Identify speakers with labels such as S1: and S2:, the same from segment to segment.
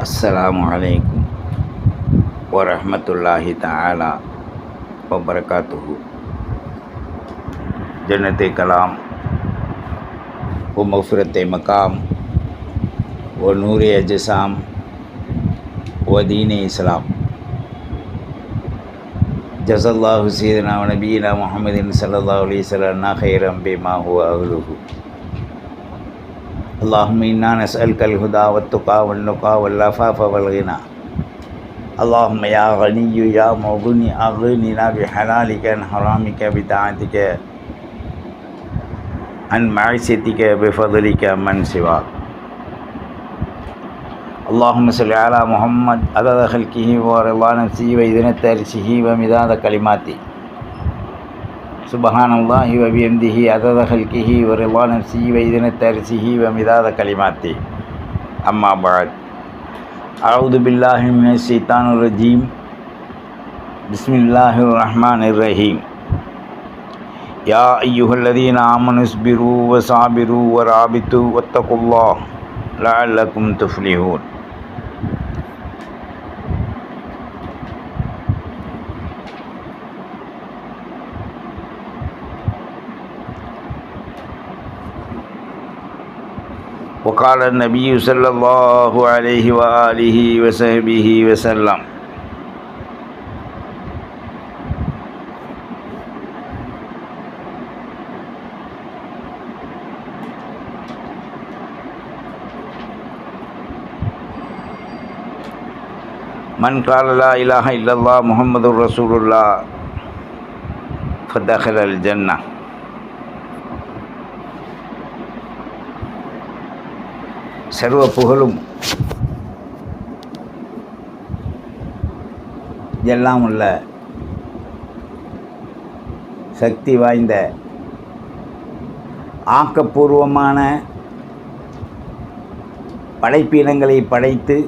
S1: அஸ்ஸலாமு அலைக்கும் வரஹ்மத்துல்லாஹி தஆலா வபரகாத்துஹு. ஜன்னத்தே கலாம் வ மஃபிரத்தே மகாம் வ நூரே அஜ்ஸாம் வ தீனே இஸ்லாம். ஜஸல்லாஹு சய்யிதனா வ நபியினா முஹம்மதின் ஸல்லல்லாஹு அலைஹி வஸல்லம் கைரம் பிமா ஹுவ அஹ்லுஹு. اللهم إنا نسألك الهدى والتقى والنقى والعفاف والغنى. اللهم يا غني يا مغني أغننا بحلالك عن حرامك بطاعتك عن معصيتك بفضلك من سواك. اللهم صل على محمد عدد خلقه ورضا نفسه وزنة عرشه ومداد كلماته. சுபஹானல்லாஹி வ பிஹம்திஹி அதத ஹல்கிஹி வ ரிضா நஃப்ஸிஹி வ இஸனத அர்ஷிஹி வ மிதாத கலிமாத்தி. அம்மா பஅத். அஊது பில்லாஹி மினஷ் ஷைத்தானிர் ரஜீம். பிஸ்மில்லாஹிர் ரஹ்மானிர் ரஹீம். யா அய்யுஹல்லதீன ஆமனு இஸ்பிரு வ சாபிரு வ ராபித்து வத்தகுல்லாஹ லஅல்லகும் துஃப்லிஹூன். وقال النبي صلى الله عليه وآله وصحبه وسلم من قال لا إله إلا الله محمد رسول الله فدخل الجنة. சர்வ புகழும் எல்லாம் உள்ள சக்தி வாய்ந்த ஆக்கப்பூர்வமான படைப்பினங்களை படைத்து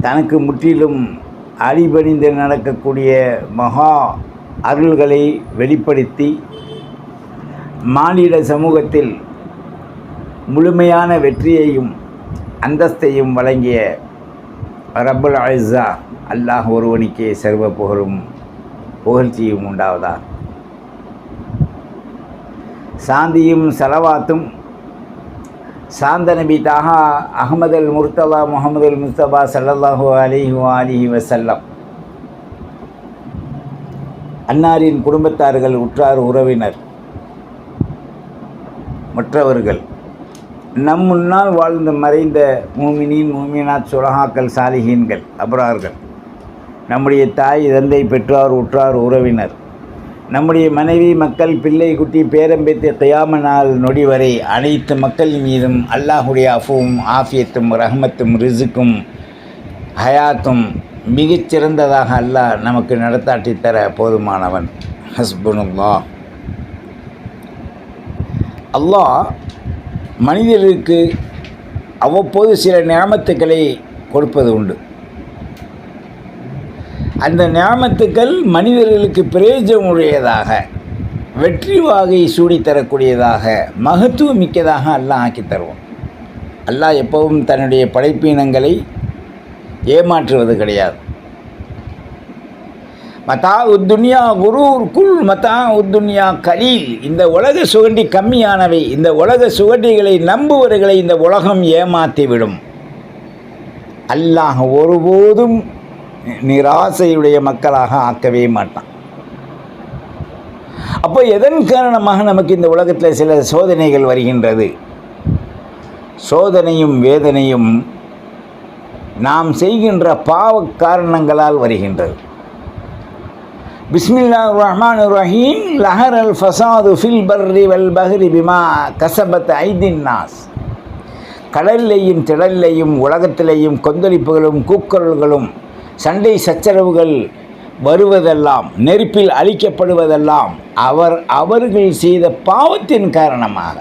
S1: தனக்கு முற்றிலும் அடிபணிந்து நடக்கக்கூடிய மகா அருள்களை வெளிப்படுத்தி மானிட சமூகத்தில் முழுமையான வெற்றியையும் அந்தஸ்தையும் வழங்கிய ரப்புல் இஸ்ஸா அல்லாஹ் ஒருவனுக்கே சர்வ புகழும் புகழ்ச்சியும் உண்டாவதா. சாந்தியும் சலவாத்தும் சாந்த நபி தாஹா அஹ்மது அல் முர்த்தலா முஹம்மது அல் முஸ்தபா ஸல்லல்லாஹு அலைஹி வஸல்லம் அன்னாரின் குடும்பத்தார்கள், உற்றார், உறவினர், மற்றவர்கள், நம் முன்னால் வாழ்ந்து மறைந்த மூமினீன் மூமினாத் சுலஹாக்கள் சாலிஹீன்கள் அப்ரார்கள், நம்முடைய தாய் தந்தை பெற்றார் உற்றார் உறவினர், நம்முடைய மனைவி மக்கள் பிள்ளை குட்டி பேரம்பேத்து கியாம நாள் நொடி வரை அனைத்து மக்கள் மீதும் அல்லாஹுடைய அஃபுவும் ஆஃபியத்தும் ரஹ்மத்தும் ரிஸுக்கும் ஹயாத்தும் மிகச்சிறந்ததாக அல்லாஹ் நமக்கு நடத்தாட்டித்தர போதுமானவன். ஹஸ்புனுல்லாஹ். அல்லாஹ் மனிதர்களுக்கு அவ்வப்போது சில நியாமத்துக்களை கொடுப்பது உண்டு. அந்த நியாமத்துக்கள் மனிதர்களுக்கு பிரயோஜனமுடையதாக, வெற்றி வாகை சூடித்தரக்கூடியதாக, மகத்துவம் மிக்கதாக அல்லாஹ் ஆக்கி தருவோம். அல்லாஹ் எப்பவும் தன்னுடைய படைப்பினங்களை ஏமாற்றுவது கிடையாது. மதா உத்துன்யா குரூர் குல் மதா உத்துன்யா கலீல். இந்த உலக சுகண்டி கம்மியானவை. இந்த உலக சுகண்டிகளை நம்புவர்களை இந்த உலகம் ஏமாற்றிவிடும். அல்லாஹ் ஒருபோதும் நிராசையுடைய மக்களாக ஆக்கவே மாட்டான். அப்போ எதன் காரணமாக நமக்கு இந்த உலகத்தில் சில சோதனைகள் வருகின்றது? சோதனையும் வேதனையும் நாம் செய்கின்ற பாவ காரணங்களால் வருகின்றது. பிஸ்மில்லாஹிர் ரஹ்மானிர் ரஹீம். லஹரல் ஃபஸாது ஃபில் பர்ரி வல் பஹ்ரி பிமா கஸபத் ஐதின் நாஸ். கடல்லையும் திடல்லையும் உலகத்திலேயும் கொந்தளிப்புகளும் கூக்குரல்களும் சண்டை சச்சரவுகள் வருவதெல்லாம், நெருப்பில் அழிக்கப்படுவதெல்லாம் அவர்கள் செய்த பாவத்தின் காரணமாக.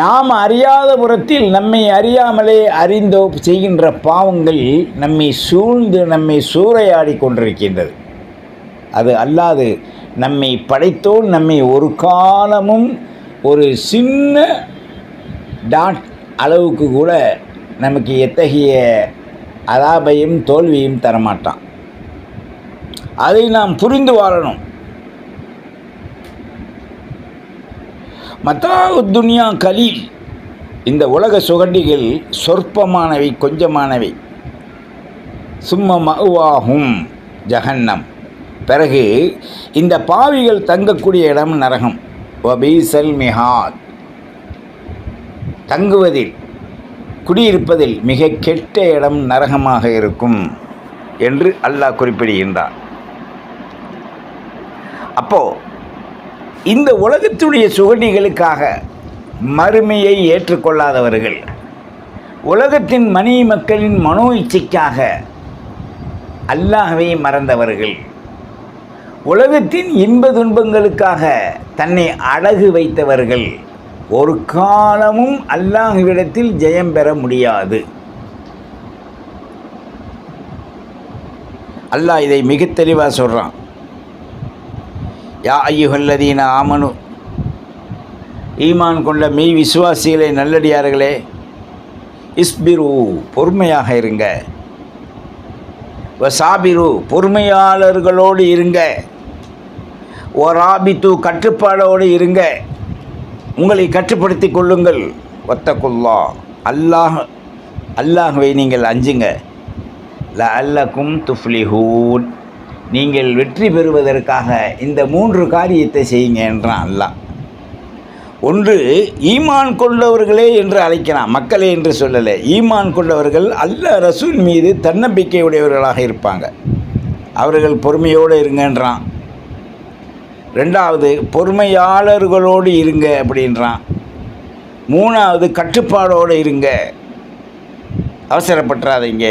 S1: நாம் அறியாத புறத்தில் நம்மை அறியாமலே அறிந்தோ செய்கின்ற பாவங்கள் நம்மை சூழ்ந்து நம்மை சூறையாடி கொண்டிருக்கின்றது. அது அல்லாது நம்மை படைத்தோன் நம்மை ஒரு காலமும் ஒரு சின்ன டாட் அளவுக்கு கூட நமக்கு எத்தகைய அதாபையும் தோல்வியும் தரமாட்டான். அதை நாம் புரிந்து வாழணும். மத்தாஉ துன்யா கலீல், இந்த உலக சுகண்டிகள் சொற்பமானவை, கொஞ்சமானவை. சும்ம மஅவாஹும் ஜஹன்னம், பிறகு இந்த பாவிகள் தங்கக்கூடிய இடம் நரகம். வபீசல் மிஹாத், தங்குவதில் குடியிருப்பதில் மிக கெட்ட இடம் நரகமாக இருக்கும் என்று அல்லாஹ் குறிப்பிடுகின்றார். அப்போ இந்த உலகத்துடைய சுகண்டிகளுக்காக மறுமையை ஏற்றுக்கொள்ளாதவர்கள், உலகத்தின் மணி மக்களின் மனோ இச்சைக்காக அல்லாஹ்வை மறந்தவர்கள், உலகத்தின் இன்ப துன்பங்களுக்காக தன்னை அடகு வைத்தவர்கள் ஒரு காலமும் அல்லாஹ்விடத்தில் ஜெயம் பெற முடியாது. அல்லாஹ் இதை மிக தெளிவாக சொல்கிறான். யா அய்யுஹல்லதீன ஆமனு, ஈமான் கொண்ட மெய் விசுவாசிகளே, நல்லடியார்களே, இஸ்பிரு, பொறுமையாக இருங்க, வசாபிரு, பொறுமையாளர்களோடு இருங்க, ஒராபித்து, கட்டுப்பாடோடு இருங்க, உங்களை கட்டுப்படுத்தி கொள்ளுங்கள், வத்தகுல்லா, அல்லாஹ்வை நீங்கள் அஞ்சுங்க, லஅல்லக்கும் துஃப்லிஹூன், நீங்கள் வெற்றி பெறுவதற்காக இந்த 3 காரியத்தை செய்யுங்க என்றான் அல்லாஹ். ஒன்று, ஈமான் கொண்டவர்களே என்று அழைக்கிறான், மக்களே என்று சொல்லலை. ஈமான் கொண்டவர்கள் அல்லாஹ் ரசூல் மீது தன்னம்பிக்கை உடையவர்களாக இருப்பாங்க, அவர்கள் பொறுமையோடு இருங்கன்றான். 2வது, பொறுமையாளர்களோடு இருங்க அப்படின்றான். 3வது, கட்டுப்பாடோடு இருங்க, அவசரப்பட்டுறாதீங்க.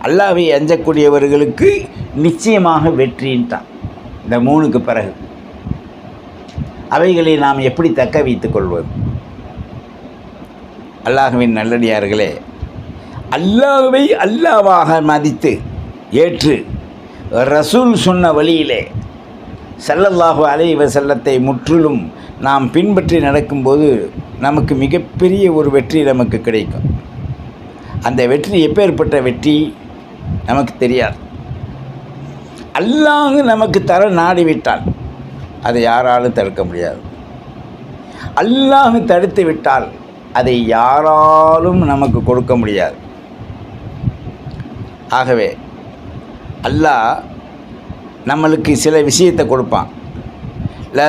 S1: அல்லாஹ்வை அஞ்சக்கூடியவர்களுக்கு நிச்சயமாக வெற்றின்ட்டான். இந்த 3க்கு பிறகு அவைகளை நாம் எப்படி தக்க வைத்துக் கொள்வது? அல்லாஹ்வின் நல்லடியார்களே, அல்லாஹ்வை அல்லாஹ்வாக மதித்து ஏற்று ரசூல் சொன்ன வழியிலே ஸல்லல்லாஹு அலைஹி வஸல்லத்தை முற்றிலும் நாம் பின்பற்றி நடக்கும்போது நமக்கு மிகப்பெரிய ஒரு வெற்றி நமக்கு கிடைக்கும். அந்த வெற்றி எப்பேற்பட்ட வெற்றி நமக்கு தெரியாது. அல்லாஹ் நமக்கு தர நாடிவிட்டால் அதை யாராலும் தடுக்க முடியாது. அல்லாஹ் தடுத்து விட்டால் அதை யாராலும் நமக்கு கொடுக்க முடியாது. ஆகவே அல்லாஹ் நம்மளுக்கு சில விஷயத்தை கொடுப்பான். ல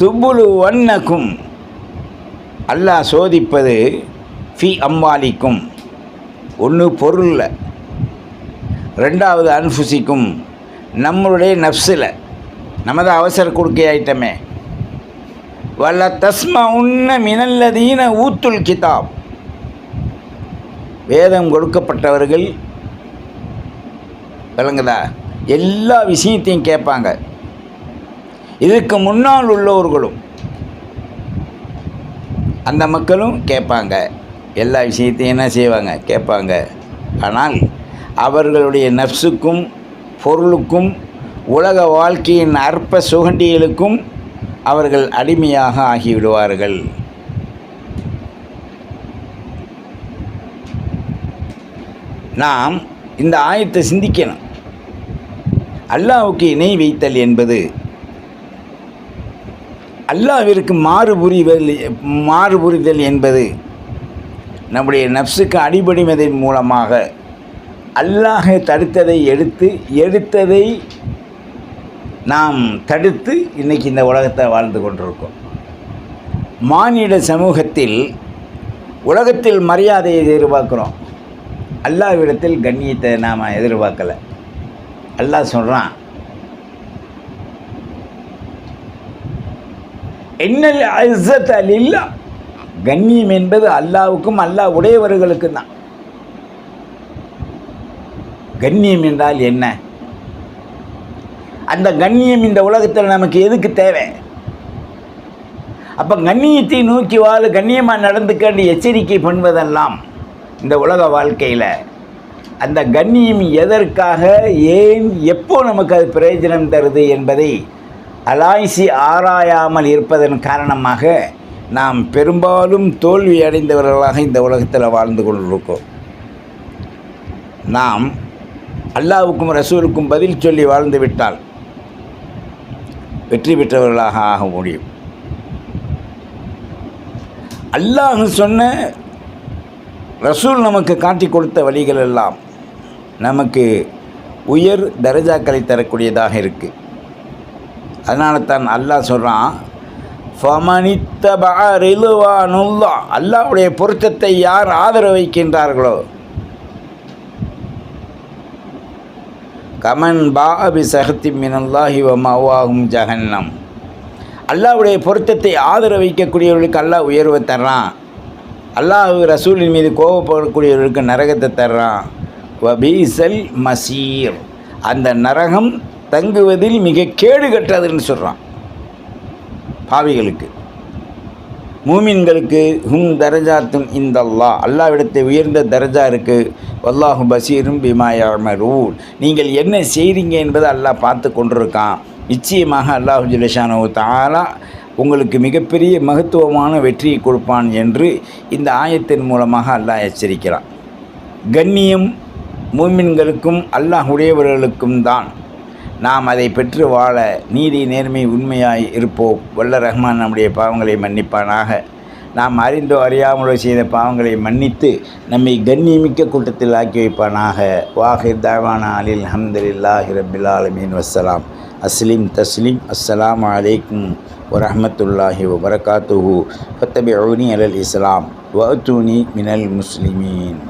S1: துபுலு வன்னக்கும், அல்லாஹ் சோதிப்பது ஃபி அம்வாலிக்கும், ஒன்று பொருளில், 2வது அன்ஃபுசிக்கும், நம்மளுடைய நஃப்ஸில், நமது அவசர கொடுக்கை ஐட்டமே. வல்ல தஸ்மா உன்ன மினல்லதீன ஊத்துல் கிதாப், வேதம் கொடுக்கப்பட்டவர்கள், விளங்குதா, எல்லா விஷயத்தையும் கேட்பாங்க. இதுக்கு முன்னால் உள்ளவர்களும் அந்த மக்களும் கேட்பாங்க, எல்லா விஷயத்தையும் என்ன செய்வாங்க, கேட்பாங்க. ஆனால் அவர்களுடைய நஃப்ஸுக்கும் பொருளுக்கும் உலக வாழ்க்கையின் அற்ப சுகண்டிகளுக்கும் அவர்கள் அடிமையாக ஆகிவிடுவார்கள். நாம் இந்த ஆயத்தை சிந்திக்கணும். அல்லாஹ்வுக்கு இணை வைத்தல் என்பது அல்லாஹ்விற்கு மாறுபுரிதல் என்பது நம்முடைய நஃப்ஸுக்கு அடிபடிவதன் மூலமாக அல்லாஹ் தடுத்ததை எடுத்ததை நாம் தடுத்து இன்றைக்கி இந்த உலகத்தை வாழ்ந்து கொண்டிருக்கோம். மானிட சமூகத்தில் உலகத்தில் மரியாதையை எதிர்பார்க்குறோம், அல்லாஹ்விடத்தில் கண்ணியத்தை நாம் எதிர்பார்க்கலை. அல்லாஹ் சொல்கிறான், இன்னல் இஸ்ஸத லில்லாஹ், கண்ணியம் என்பது அல்லாஹ்வுக்கும் அல்லாஹ் உடையவர்களுக்கும் தான். கண்ணியம் என்றால் என்ன? அந்த கண்ணியம் இந்த உலகத்தில் நமக்கு எதுக்கு தேவை? அப்போ கண்ணியத்தை நோக்கி வாழ, கண்ணியமாக நடந்துக்கண்டு எச்சரிக்கை பண்ணுவதெல்லாம் இந்த உலக வாழ்க்கையில் அந்த கண்ணியம் எதற்காக, ஏன், எப்போ நமக்கு அது பிரயோஜனம் தருது என்பதை அலாய்ச்சி ஆராயாமல் இருப்பதன் காரணமாக நாம் பெரும்பாலும் தோல்வி அடைந்தவர்களாக இந்த உலகத்தில் வாழ்ந்து கொண்டிருக்கோம். நாம் அல்லாஹ்வுக்கும் ரசூலுக்கும் பதில் சொல்லி வாழ்ந்து விட்டால் வெற்றி பெற்றவர்களாக ஆக முடியும். அல்லாஹ் சொன்ன, ரசூல் நமக்கு காட்டி கொடுத்த வழிகள் எல்லாம் நமக்கு உயர் தரஜாக்களை தரக்கூடியதாக இருக்குது. அதனால தான் அல்லாஹ் சொல்கிறான், ஃபமனித்தபா ரிதுவானுல்லா, அல்லாஹ்வுடைய பொருத்தத்தை யார் ஆதரவு வைக்கின்றார்களோ, கமன் பாபி சஹத்தி மினல்லாஹி வ மஅவாஹும் ஜஹன்னம், அல்லாஹ்வுடைய பொருத்தத்தை ஆதரவு வைக்கக்கூடியவர்களுக்கு அல்லாஹ் உயர்வை தர்றான். அல்லாஹ் ரசூலின் மீது கோபப்படக்கூடியவர்களுக்கு நரகத்தை தர்றான். வபீசல் மசீர், அந்த நரகம் தங்குவதில் மிக கேடு கட்டதுன்னு சொல்கிறான். பாவிகளுக்கு, மூமின்களுக்கு ஹும் தரஜாத்துன் இந்தல்லாஹ், அல்லாஹ்விடத்தை உயர்ந்த தரஜா இருக்குது. வல்லாஹு பசீரும் பிமா யஅமலூன், நீங்கள் என்ன செய்கிறீங்க என்பதை அல்லாஹ் பார்த்து கொண்டிருக்கான். நிச்சயமாக அல்லாஹு ஜல்லஷானஹு தஆலா உங்களுக்கு மிகப்பெரிய மகத்துவமான வெற்றியை கொடுப்பான் என்று இந்த ஆயத்தின் மூலமாக அல்லாஹ் எச்சரிக்கிறான். கண்ணியம் மூமின்களுக்கும் அல்லாஹ் உடையவர்களுக்கும் தான். நாம் அதை பெற்று வாழ நீதி நேர்மை உண்மையாய் இருப்போம். வல்ல ரஹ்மான் நம்முடைய பாவங்களை மன்னிப்பானாக. நாம் அறிந்தோ அறியாமலோ செய்த பாவங்களை மன்னித்து நம்மை கண்ணியமிக்க கூட்டத்தில் ஆக்கி வைப்பானாக. வாஹிர் தாவானா அலில் ஹம்துலில்லாஹி ரப்பில் ஆலமீன். வஸ்ஸலாம். அஸ்லிம் தஸ்லீம். அஸ்ஸலாமு அலைக்கும் வரஹ்மத்துல்லாஹி வபரகாத்துஹு. ஃபத்தபிஊனி அலல் இஸ்லாம் வஅத்தூனி மினல் முஸ்லிமீன்.